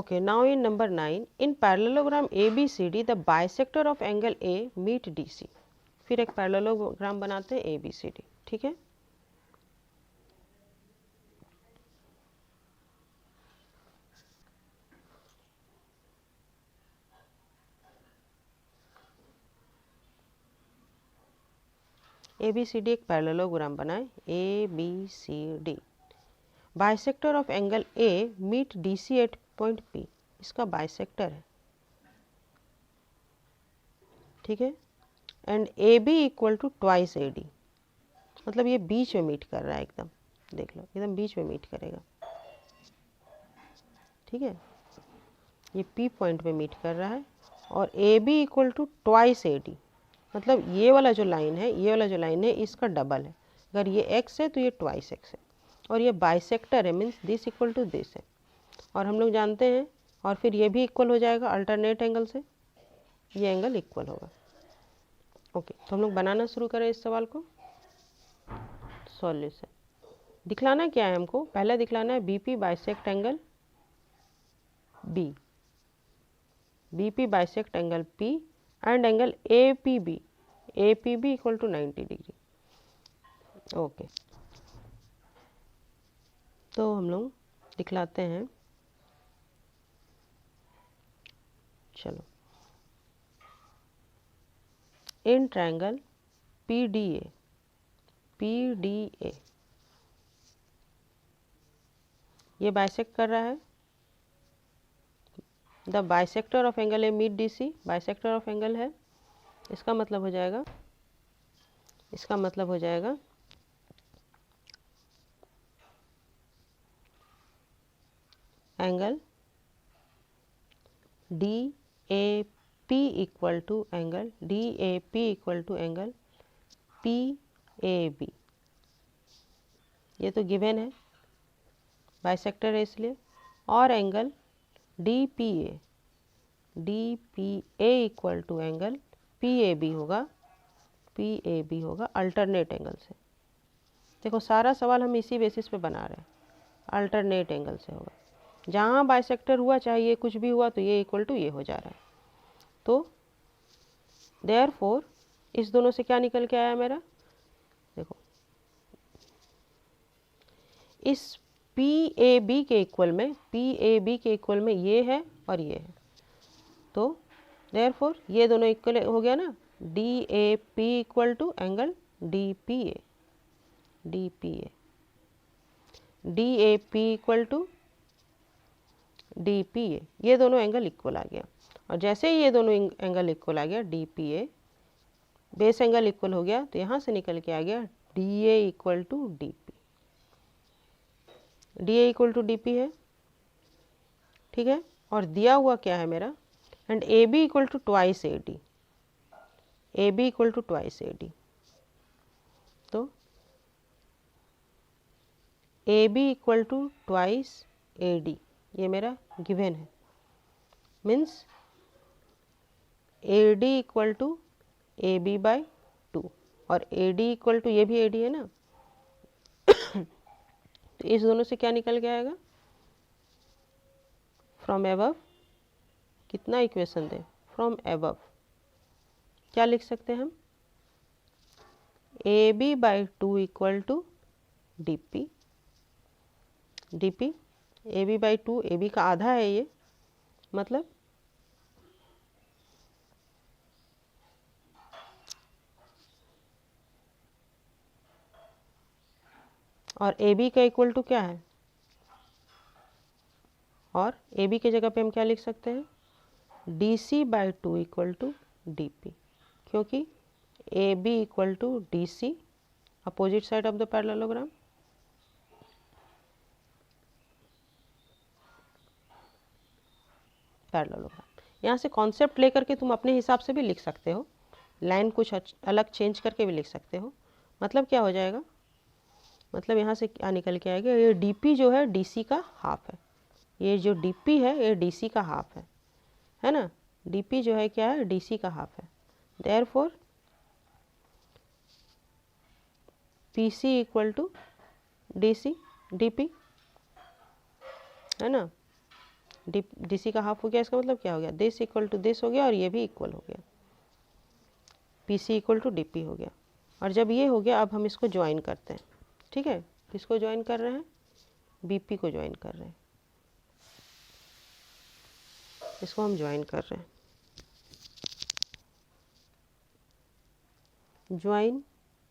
Okay, now in number 9, in parallelogram ABCD, the bisector of angle A meet DC. फिर एक parallelogram बनाते हैं ABCD, ठीक है। ABCD एक पैरेललोग्राम बनाए ABCD। Bisector of angle A meet DC at point P, इसका bisector है, ठीक है। And AB equal to twice AD, मतलब ये बीच में मीट कर रहा है एकदम, देख लो एकदम बीच में मीट करेगा, ठीक है। ये P पॉइंट पे मीट कर रहा है और AB equal to twice AD, मतलब ये वाला जो लाइन है, ये वाला जो लाइन है इसका डबल है। अगर ये x है तो ये ट्वाइस x है, और ये बाइसेक्टर है, means this equal to this है। और हम लोग जानते हैं, और फिर ये भी इक्वल हो जाएगा अल्टरनेट एंगल से, ये एंगल इक्वल होगा। ओके, तो हम लोग बनाना शुरू करें इस सवाल को। सॉल्यूशन दिखलाना क्या है हमको, पहले दिखलाना है BP bisect angle B, BP bisect angle P and angle APB, APB equal to 90 degree. Okay, तो हम लोग दिखलाते हैं, चलो। इन ट्रायंगल PDA, PDA ये बाइसेक्ट कर रहा है, the bisector of angle A meet DC, bisector of angle है, इसका मतलब हो जाएगा, इसका मतलब हो जाएगा angle DAP equal to angle DAP equal to angle PAB, ये तो गिवन है, बाइसेक्टर है इसलिए। और angle DPA, DPA equal to angle PAB होगा, PAB होगा अल्टरनेट एंगल से। देखो सारा सवाल हम इसी बेसिस पे बना रहे हैं, अल्टरनेट एंगल से होगा, जहाँ बाइसेक्टर हुआ चाहे ये कुछ भी हुआ तो ये इक्वल टू ये हो जा रहा है। तो देयरफॉर इस दोनों से क्या निकल के आया मेरा, देखो इस PAB के इक्वल में, PAB के इक्वल में ये है और ये है, तो देयरफॉर ये दोनों इक्वल हो गया ना, DAP equal to angle DPA, DPA, DAP equal to DPA, ये दोनों एंगल इक्वल आ गया। और जैसे ही ये दोनों एंगल इक्वल आ गया, DPA बेस एंगल इक्वल हो गया, तो यहाँ से निकल के आ गया DA equal to DP, DA equal to DP है, ठीक है। और दिया हुआ क्या है मेरा, and AB equal to twice AD, AB equal to twice AD, तो AB equal to twice AD ये मेरा गिवन है, means AD equal to AB by 2, और AD इक्वल टू, ये भी AD है ना, तो इस दोनों से क्या निकल के आएगा, फ्रॉम एबव, कितना इक्वेशन दे, फ्रॉम एबव क्या लिख सकते हैं हम, AB by 2 equal to DP, DP AB by 2, AB का आधा है ये, मतलब और AB का इक्वल टू क्या है, और AB की जगह पे हम क्या लिख सकते हैं, DC by 2 equal to DP, क्योंकि AB equal to DC, opposite side of the parallelogram. Parallelogram यहाँ से कॉन्सेप्ट लेकर के तुम अपने हिसाब से भी लिख सकते हो, लाइन कुछ अलग चेंज करके भी लिख सकते हो। मतलब क्या हो जाएगा, मतलब यहाँ से क्या निकल के आएगा, ये DP जो है DC का हाफ है, ये जो DP है ये DC का हाफ है ना, DP जो है क्या है, DC का हाफ है। Therefore PC equal to DC DP, है ना। डी सी का हाफ हो गया, इसका मतलब क्या हो गया, दिस इक्वल टू दिस हो गया और ये भी इक्वल हो गया, P C equal to D P हो गया। और जब ये हो गया अब हम इसको ज्वाइन करते हैं, ठीक है। किसको ज्वाइन कर रहे हैं, बी पी को ज्वाइन कर रहे हैं, इसको हम ज्वाइन कर रहे हैं, ज्वाइन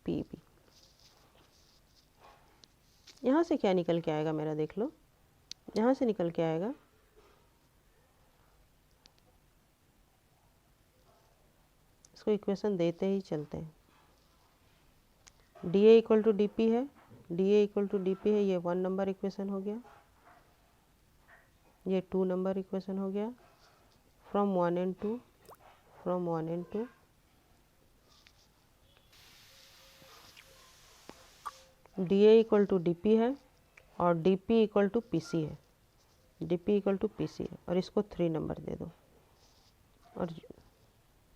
पी बी। यहाँ से क्या निकल के आएगा मेरा, देख लो, यहाँ से निकल के आएगा इसको इक्वेशन देते ही चलते हैं, D A equal to D P है, D A equal to D P है, ये 1 नंबर इक्वेशन हो गया, ये 2 नंबर इक्वेशन हो गया, from 1 and 2, from 1 and 2 D A equal to D P है और D P equal to P C है, D P equal to P C है, और इसको 3 नंबर दे दो। और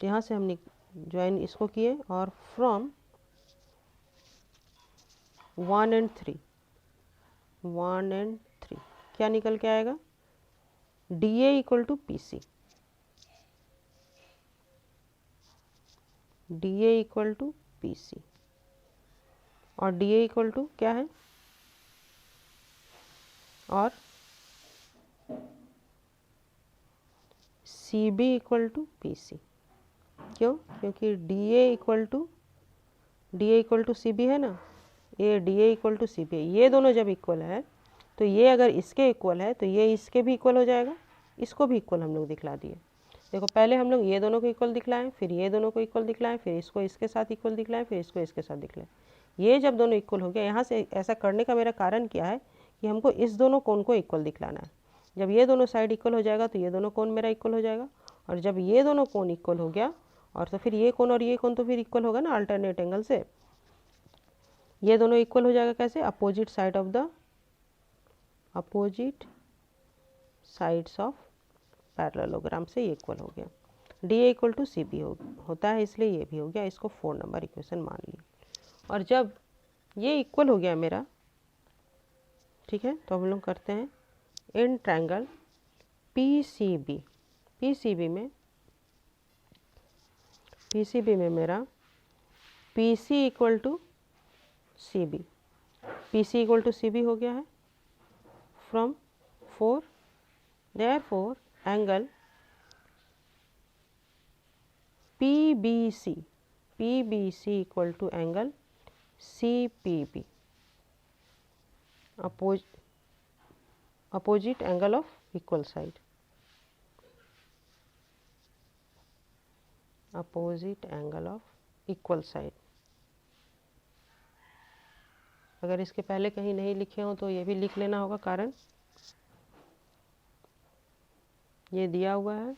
यहाँ से हमने ज्वाइन इसको किए, और फ्रॉम 1 and 3, 1 and 3 क्या निकल के आएगा, D A equal to P C, D A equal to P C, और डी ए इक्वल टू क्या है, और C B equal to P C. क्यों, क्योंकि D A equal to C B है ना, ये D A equal to C B है, ये दोनों जब इक्वल है तो ये अगर इसके इक्वल है तो ये इसके भी इक्वल हो जाएगा, इसको भी इक्वल हम लोग दिखला दिए। देखो पहले हम लोग ये दोनों को इक्वल दिखलाएं, फिर ये दोनों को इक्वल दिखलाएं, फिर इसको इसके साथ इक्वल दिखलाएं, फिर इसको इसके साथ दिखलाएं। ये जब दोनों इक्वल हो गया, यहाँ से ऐसा करने का मेरा कारण क्या है कि हमको इस दोनों कोण को इक्वल दिखलाना है। जब ये दोनों साइड इक्वल हो जाएगा तो ये दोनों कोण मेरा इक्वल हो जाएगा, और जब ये दोनों कोण इक्वल हो गया और तो फिर ये कोण और ये कोण तो फिर इक्वल होगा ना अल्टरनेट एंगल से, ये दोनों इक्वल हो जाएगा कैसे, opposite side of the opposite sides of parallelogram से ये इक्वल हो गया। D A equal to C B होता है, इसलिए ये भी हो गया, इसको 4 नंबर इक्वेशन मान लिया। और जब ये इक्वल हो गया मेरा, ठीक है, तो हम लोग करते हैं in triangle P C B, P C B में मेरा P C equal to C B, P C equal to C B हो गया है, from 4, therefore angle P B C equal to angle C P B, opposite angle of equal side, opposite angle of equal side. अगर इसके पहले कहीं नहीं लिखे हो तो ये भी लिख लेना होगा, कारण ये दिया हुआ है,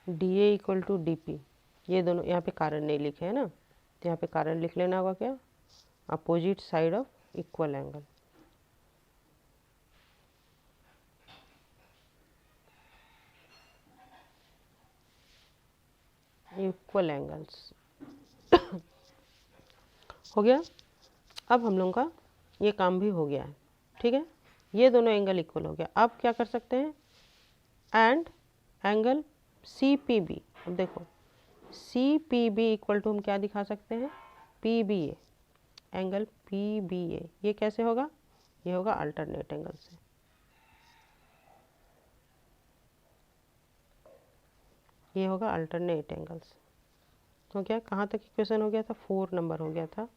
D A equal to D P, ये दोनों यहाँ पे कारण नहीं लिखे हैं ना, तो यहाँ पे कारण लिख लेना होगा क्या, opposite side of equal angle. Equal angles हो गया। अब हम लोगों का ये काम भी हो गया है, ठीक है, ये दोनों एंगल इक्वल हो गया। अब क्या कर सकते हैं, and angle C P B, अब देखो C P B equal to हम क्या दिखा सकते हैं, P B A, angle P B A, ये कैसे होगा, ये होगा अल्टरनेट एंगल से, ये होगा अल्टरनेट एंगल से। हो गया, कहाँ तक इक्वेशन हो गया था, 4 नंबर हो गया था,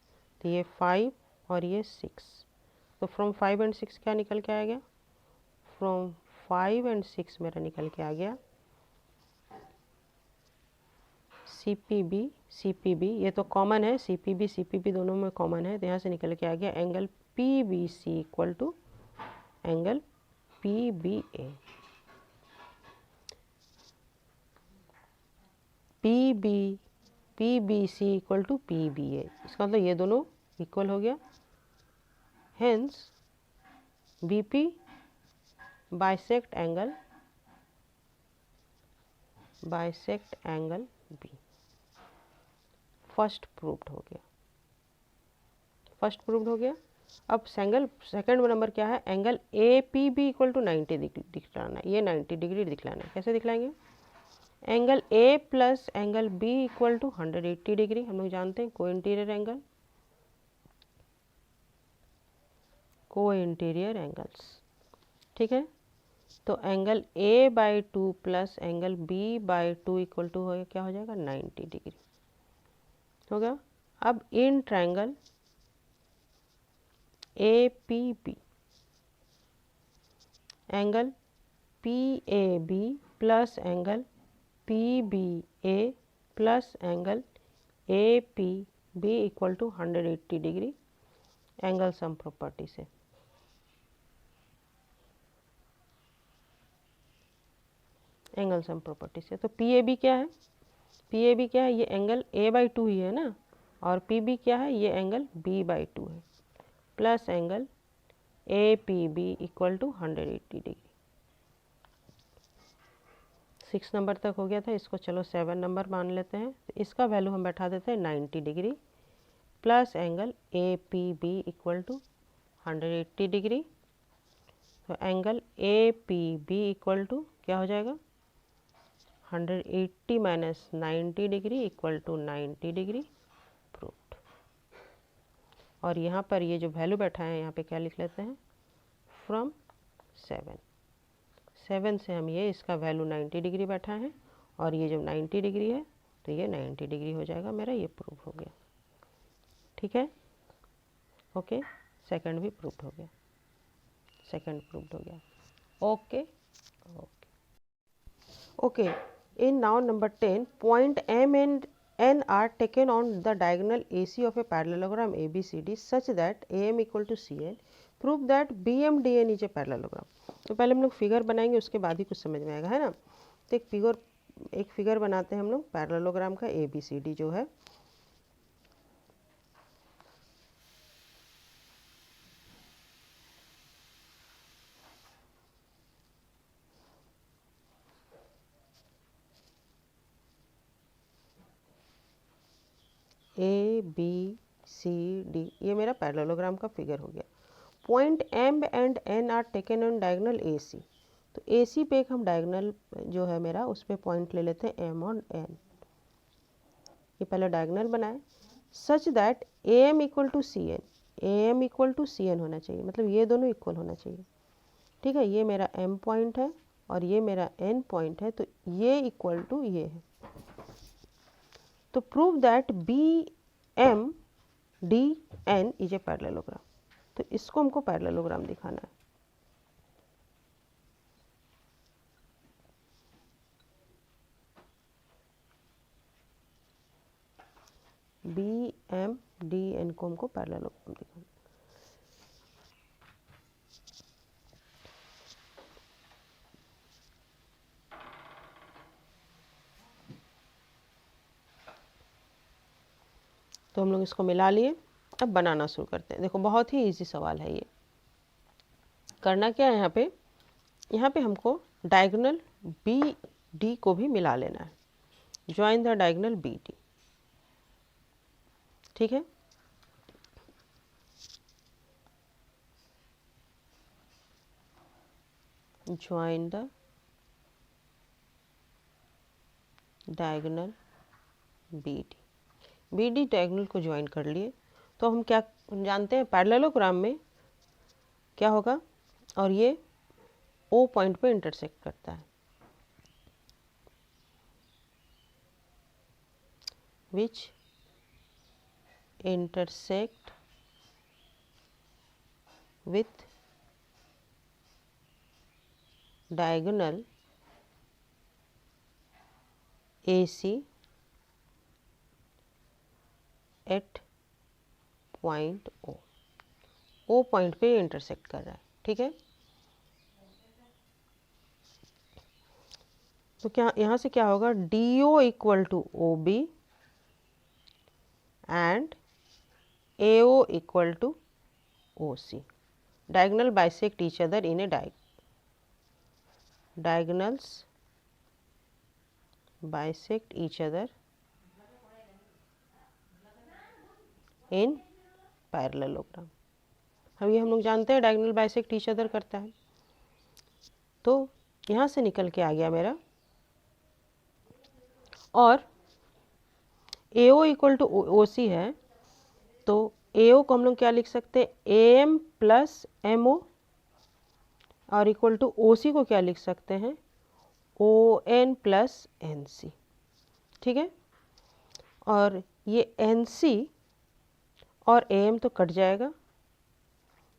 तो ये 5 और ये 6, तो फ्रॉम 5 and 6 क्या निकल के आ गया, फ्रॉम 5 and 6 मेरा निकल के आ गया सी पी बी, ये तो कॉमन है, सी पी बी दोनों में कॉमन है, तो यहाँ से निकल के आ गया angle P B C equal to angle P B A, P B C equal to P B A, इसका मतलब ये दोनों इक्वल हो गया, hence B P bisect angle B, first proved हो गया। फर्स्ट प्रूव्ड हो गया। अब सेकंड नंबर क्या है, angle A P B equal to 90 दिखलाना है, ये 90 डिग्री दिखलाना है। कैसे दिखलाएंगे, angle A plus angle B equal to 180 degree, हम लोग जानते हैं को इंटीरियर एंगल्स, ठीक है। तो angle A by 2 plus angle B by 2 equal to हो क्या हो जाएगा 90 डिग्री हो गया। अब in triangle A P B angle P A B plus angle P B A plus angle A P B equal to 180 degree angle sum property से। Angle sum property से तो पी ए बी क्या है, P A B क्या है, ये angle A by 2 ही है ना, और पी बी क्या है, ये एंगल बी बाई 2 है, plus angle A P B equal to 180 degree. 6 number तक हो गया था, इसको चलो 7 नंबर मान लेते हैं। तो इसका वैल्यू हम बैठा देते हैं 90 degree plus angle A P B equal to 180 degree. तो angle A P B equal to क्या हो जाएगा 180 minus 90 degree equal to 90 degree proved. और यहाँ पर ये जो वैल्यू बैठा है यहाँ पे क्या लिख लेते हैं, फ्रॉम 7 से हम ये इसका वैल्यू 90 डिग्री बैठा है, और ये जो 90 डिग्री है तो ये 90 डिग्री हो जाएगा मेरा, ये प्रूव हो गया, ठीक है। ओके, सेकंड भी प्रूव हो गया, सेकंड प्रूव हो गया। Okay okay okay. In now number 10, point M and N are taken on the diagonal AC of a parallelogram ABCD such that AM equal to CN. Prove that BMDN is a parallelogram. तो पहले हम लोग figure बनाएंगे, उसके बाद ही कुछ समझ में आएगा, है ना। तो एक फिगर बनाते हैं हम लोग पैरेललोग्राम का ABCD जो है। ABCD ये मेरा पैरेललोग्राम का फिगर हो गया। Point M and N are taken on diagonal AC। तो AC पे एक हम डायगोनल जो है मेरा उस पर पॉइंट ले लेते हैं M और N। ये पहले डायगोनल बनाए such that AM equal to CN, AM equal to CN होना चाहिए, मतलब ये दोनों इक्वल होना चाहिए, ठीक है। ये मेरा M पॉइंट है और ये मेरा N पॉइंट है, तो ये इक्वल टू ये है। तो prove that BMDN is a parallelogram. तो इसको हमको पैरेललोग्राम दिखाना है। BMDN को हमको पैरेललोग्राम दिखाना है। तो हम लोग इसको मिला लिए, अब बनाना शुरू करते हैं। देखो बहुत ही इजी सवाल है ये। करना क्या है, यहाँ पे हमको डायगोनल BD को भी मिला लेना है। ज्वाइन द डायगोनल BD, ठीक है। Join the diagonal BD diagonal को ज्वाइन कर लिए। तो हम क्या जानते हैं, पैरेललोग्राम में क्या होगा, और ये O पॉइंट पे इंटरसेक्ट करता है, which intersect with diagonal AC at point O point पे इंटरसेक्ट कर रहा है, ठीक है। तो क्या यहाँ से क्या होगा, DO equal to OB and AO equal to OC। Diagonal bisect each other in a diagonals bisect each other in parallelogram. अब ये हम लोग जानते हैं डायगोनल बाइसेक्ट ईच अदर करता है। तो यहाँ से निकल के आ गया मेरा, और AO इक्वल टू OC है, तो AO को हम लोग क्या लिख सकते हैं, AM प्लस MO, और इक्वल टू OC को क्या लिख सकते हैं, ON प्लस NC। ठीक है, और ये NC और AM तो कट जाएगा,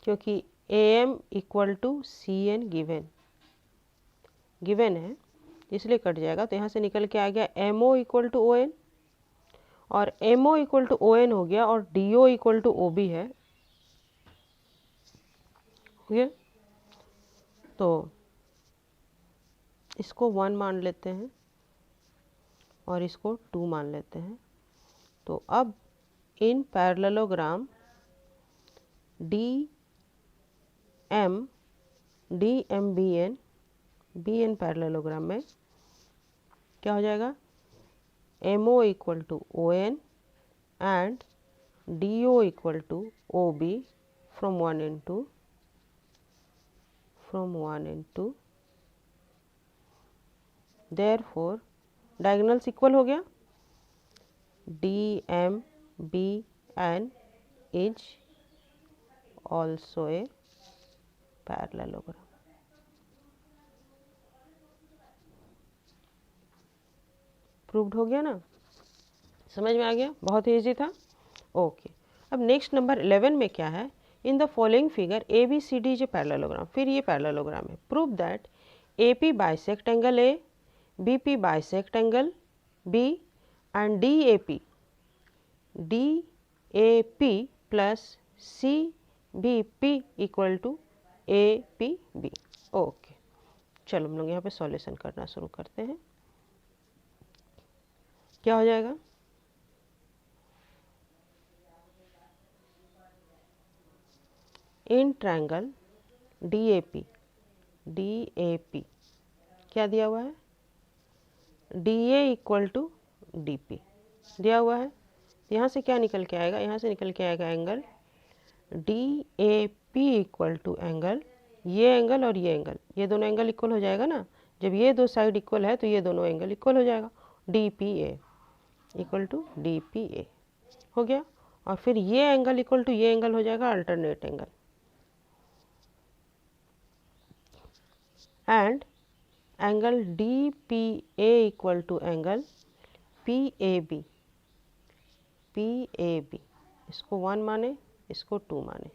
क्योंकि AM equal to CN given है, इसलिए कट जाएगा। तो यहाँ से निकल के आ गया MO इक्वल टू ON, और MO इक्वल टू ON हो गया, और DO इक्वल टू OB है, हो गया। तो इसको 1 मान लेते हैं और इसको 2 मान लेते हैं। तो अब इन पैरेललोग्राम BN पैरेललोग्राम में क्या हो जाएगा, MO equal to ON and DO equal to OB from 1 and 2। Therefore diagonals equal हो गया, DMBN is also a parallelogram. Proved हो गया ना, समझ में आ गया, बहुत ही ईजी था। ओके, अब नेक्स्ट नंबर 11 में क्या है, in the following figure ABCD is a parallelogram. फिर ये पैरेललोग्राम है। Prove that AP bisect angle A, BP bisect angle B and DAP plus CBP equal to APB। Okay, चलो हम लोग यहाँ पे सॉल्यूशन करना शुरू करते हैं। क्या हो जाएगा, इन ट्रायंगल DAP क्या दिया हुआ है, DA इक्वल टू DP दिया हुआ है। यहाँ से क्या निकल के आएगा, यहाँ से निकल के आएगा angle DAP equal to angle, ये एंगल और ये एंगल, ये दोनों एंगल इक्वल हो जाएगा ना। जब ये दो साइड इक्वल है तो ये दोनों एंगल इक्वल हो जाएगा, DPA इक्वल टू DPA हो गया। और फिर ये एंगल इक्वल टू ये एंगल हो जाएगा alternate angle, and angle DPA equal to angle PAB। इसको 1 माने, इसको 2 माने,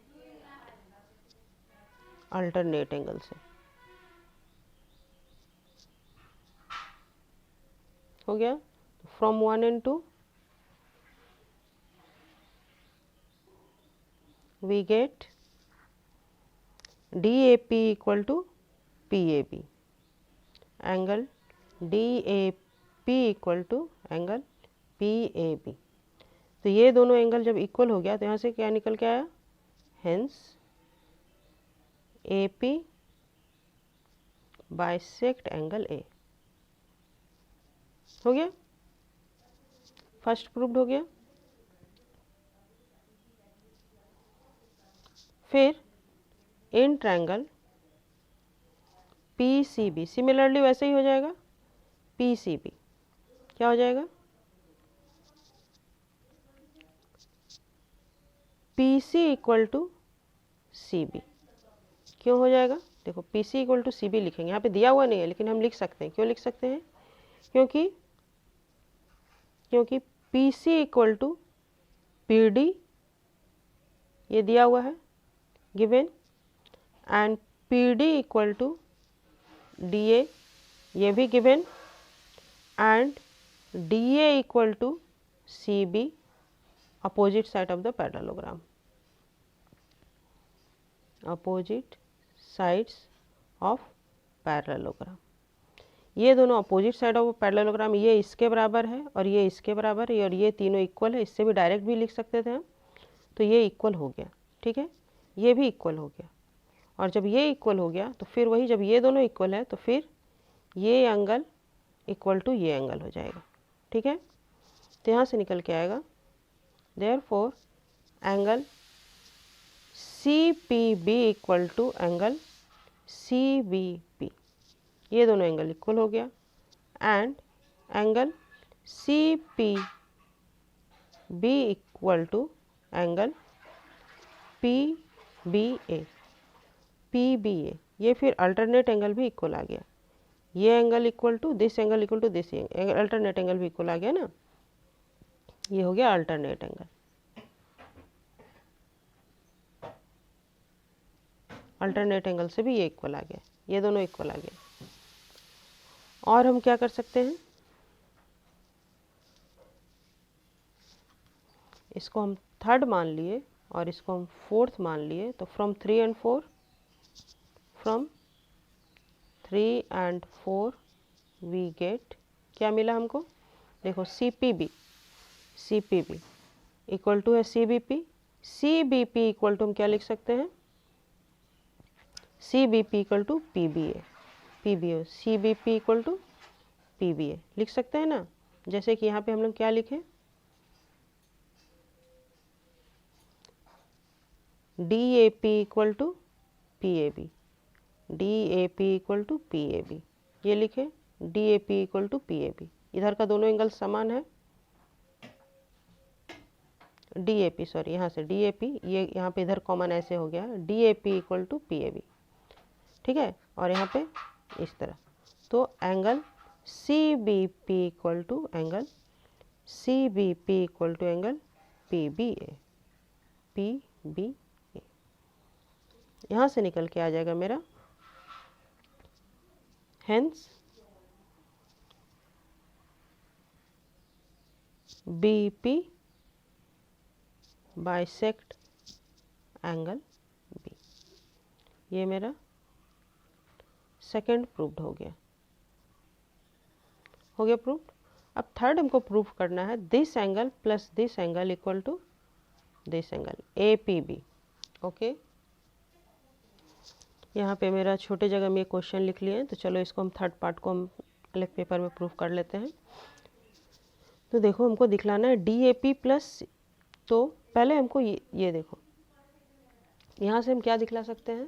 अल्टरनेट एंगल से हो गया। From 1 and 2 we get DAP equal to PAB, angle DAP equal to angle PAB। तो ये दोनों एंगल जब इक्वल हो गया तो यहाँ से क्या निकल के आया, hence AP bisect angle A। हो गया, फर्स्ट प्रूव्ड हो गया। फिर इन ट्रायंगल PCB सिमिलरली वैसे ही हो जाएगा, PCB क्या हो जाएगा, PC इक्वल टू CB। क्यों हो जाएगा, देखो PC इक्वल टू CB लिखेंगे, यहाँ पे दिया हुआ नहीं है लेकिन हम लिख सकते हैं। क्यों लिख सकते हैं, क्योंकि PC इक्वल टू PD ये दिया हुआ है given, and PD equal to DA ये भी given, and DA equal to CB opposite side of the parallelogram, opposite sides of parallelogram. ये दोनों अपोजिट साइड ऑफ पैरेललोग्राम, ये इसके बराबर है और ये इसके बराबर है, और ये तीनों इक्वल है। इससे भी डायरेक्ट भी लिख सकते थे हम, तो ये इक्वल हो गया, ठीक है, ये भी इक्वल हो गया। और जब ये इक्वल हो गया तो फिर वही, जब ये दोनों इक्वल है तो फिर ये एंगल इक्वल टू ये एंगल हो जाएगा, ठीक है। तो यहाँ से निकल के आएगा therefore angle C P B equal to angle C B P, ये दोनों एंगल इक्वल हो गया, and angle C P B equal to angle P B A, P B A, ये फिर अल्टरनेट एंगल भी इक्वल आ गया, ये angle equal to this angle equal to this angle, alternate angle भी इक्वल आ गया ना, ये हो गया अल्टरनेट एंगल। अल्टरनेट एंगल से भी ये इक्वल आ गया, ये दोनों इक्वल आ गया। और हम क्या कर सकते हैं, इसको हम थर्ड मान लिए और इसको हम फोर्थ मान लिए, तो from 3 and 4, from 3 and 4 we get, क्या मिला हमको, देखो C P B equal to है C B P equal to हम क्या लिख सकते हैं, C B P equal to P B A, C B P equal to P B A लिख सकते हैं ना। जैसे कि यहाँ पे हम लोग क्या लिखे, D A P equal to P A B, D A P equal to P A B, ये लिखे D A P equal to P A B, इधर का दोनों एंगल समान है, डी ए पी सॉरी यहाँ से डी ए पी, ये यहाँ पे इधर कॉमन ऐसे हो गया, D A P equal to P A B, ठीक है, और यहाँ पे इस तरह, तो angle C B P equal to angle C B P equal to angle P B A, P B A, यहाँ से निकल के आ जाएगा मेरा, hence B P bisect angle B, ये मेरा सेकंड प्रूव्ड हो गया प्रूव्ड। अब थर्ड हमको प्रूव करना है, this angle plus this angle equal to this angle A P B. Okay, यहाँ पे मेरा छोटे जगह में क्वेश्चन लिख लिए हैं, तो चलो इसको हम थर्ड पार्ट को हम अलग पेपर में प्रूव कर लेते हैं। तो देखो हमको दिखलाना है डी ए पी प्लस, तो पहले हमको ये देखो, यहाँ से हम क्या दिखला सकते हैं,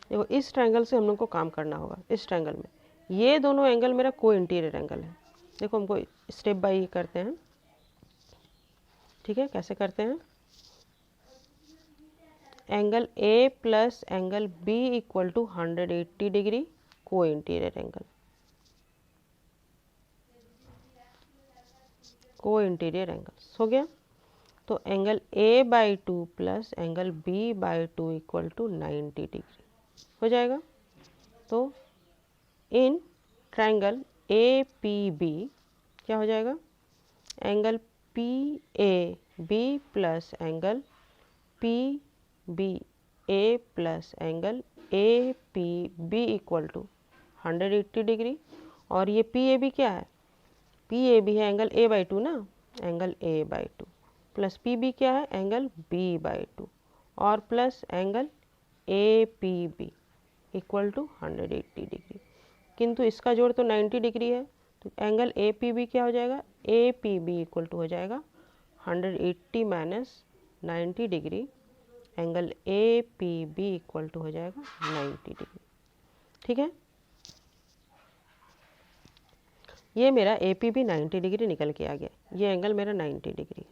देखो इस ट्रायंगल से हम लोग को काम करना होगा, इस ट्रायंगल में ये दोनों एंगल मेरा को इंटीरियर एंगल है। देखो हमको स्टेप बाय करते हैं, ठीक है, कैसे करते हैं, angle A plus angle B equal to 180 degree co interior angle, co interior angle हो गया। तो angle A by two plus angle B by two equal to 90 degree हो जाएगा। तो in triangle A P B क्या हो जाएगा, angle P A B plus angle P B A plus angle A P B equal to 180 degree, और ये P A B क्या है, पी ए बी है एंगल ए बाई टू ना, angle A by two, plus P B क्या है, angle B by two, और plus angle A P B equal to 180 degree, किंतु इसका जोड़ तो 90 डिग्री है, तो एंगल ए पी बी क्या हो जाएगा, A P B equal to हो जाएगा 180 minus 90 degree, angle A P B equal to हो जाएगा 90 डिग्री, ठीक है। ये मेरा ए पी बी 90 डिग्री निकल के आ गया, ये एंगल मेरा 90 डिग्री,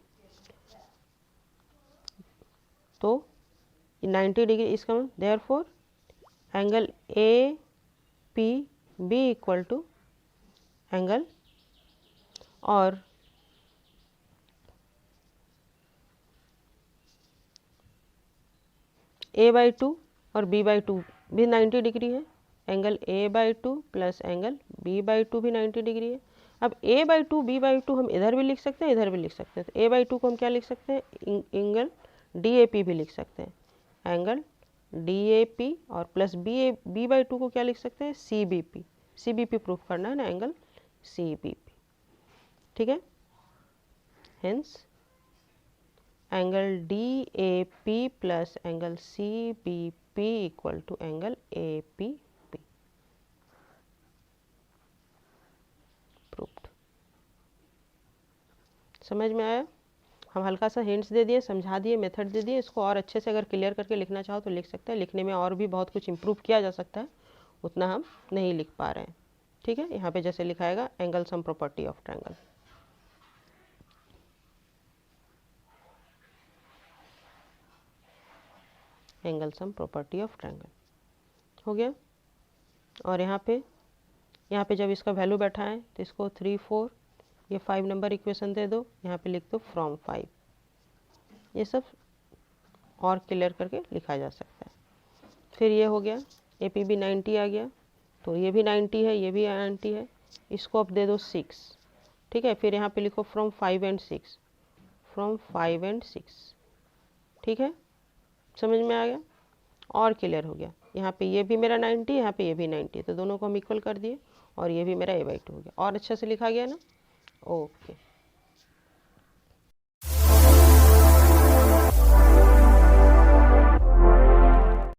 तो 90 डिग्री इसका मतलब therefore angle A P B equal to angle, और ए बाई टू और बी बाई टू भी 90 डिग्री है, angle A by two plus angle B by two भी 90 डिग्री है। अब A by two B by two हम इधर भी लिख सकते हैं, इधर भी लिख सकते हैं, तो ए बाई टू को हम क्या लिख सकते हैं, एंगल डी ए पी भी लिख सकते हैं, एंगल डी ए पी, और प्लस बी बाई टू को क्या लिख सकते हैं, सी बी पी प्रूफ करना है ना, एंगल सी बी पी, ठीक है। Hence angle D A P plus angle C B P equal to angle A P P, proved. समझ में आया। हम हल्का सा हिंट्स दे दिए, समझा दिए, मेथड दे दिए। इसको और अच्छे से अगर क्लियर करके लिखना चाहो तो लिख सकते हैं। लिखने में और भी बहुत कुछ इम्प्रूव किया जा सकता है, उतना हम नहीं लिख पा रहे हैं। ठीक है, यहाँ पे जैसे लिखाएगा angle sum property of triangle. Angle sum property of triangle हो गया। और यहाँ पे जब इसका वैल्यू बैठा है तो इसको 3 4 ये 5 नंबर इक्वेशन दे दो, यहाँ पे लिख दो फ्रॉम 5। ये सब और क्लियर करके लिखा जा सकता है। फिर ये हो गया APB 90 आ गया, तो ये भी 90 है, ये भी 90 है, इसको अब दे दो 6। ठीक है, फिर यहाँ पे लिखो फ्रॉम 5 एंड 6, फ्रॉम 5 एंड 6। ठीक है, समझ में आ गया और क्लियर हो गया। यहाँ पे ये भी मेरा 90, यहाँ पे ये भी 90, तो दोनों को हम इक्वल कर दिए और ये भी मेरा A/2 हो गया। और अच्छे से लिखा गया ना। ओके।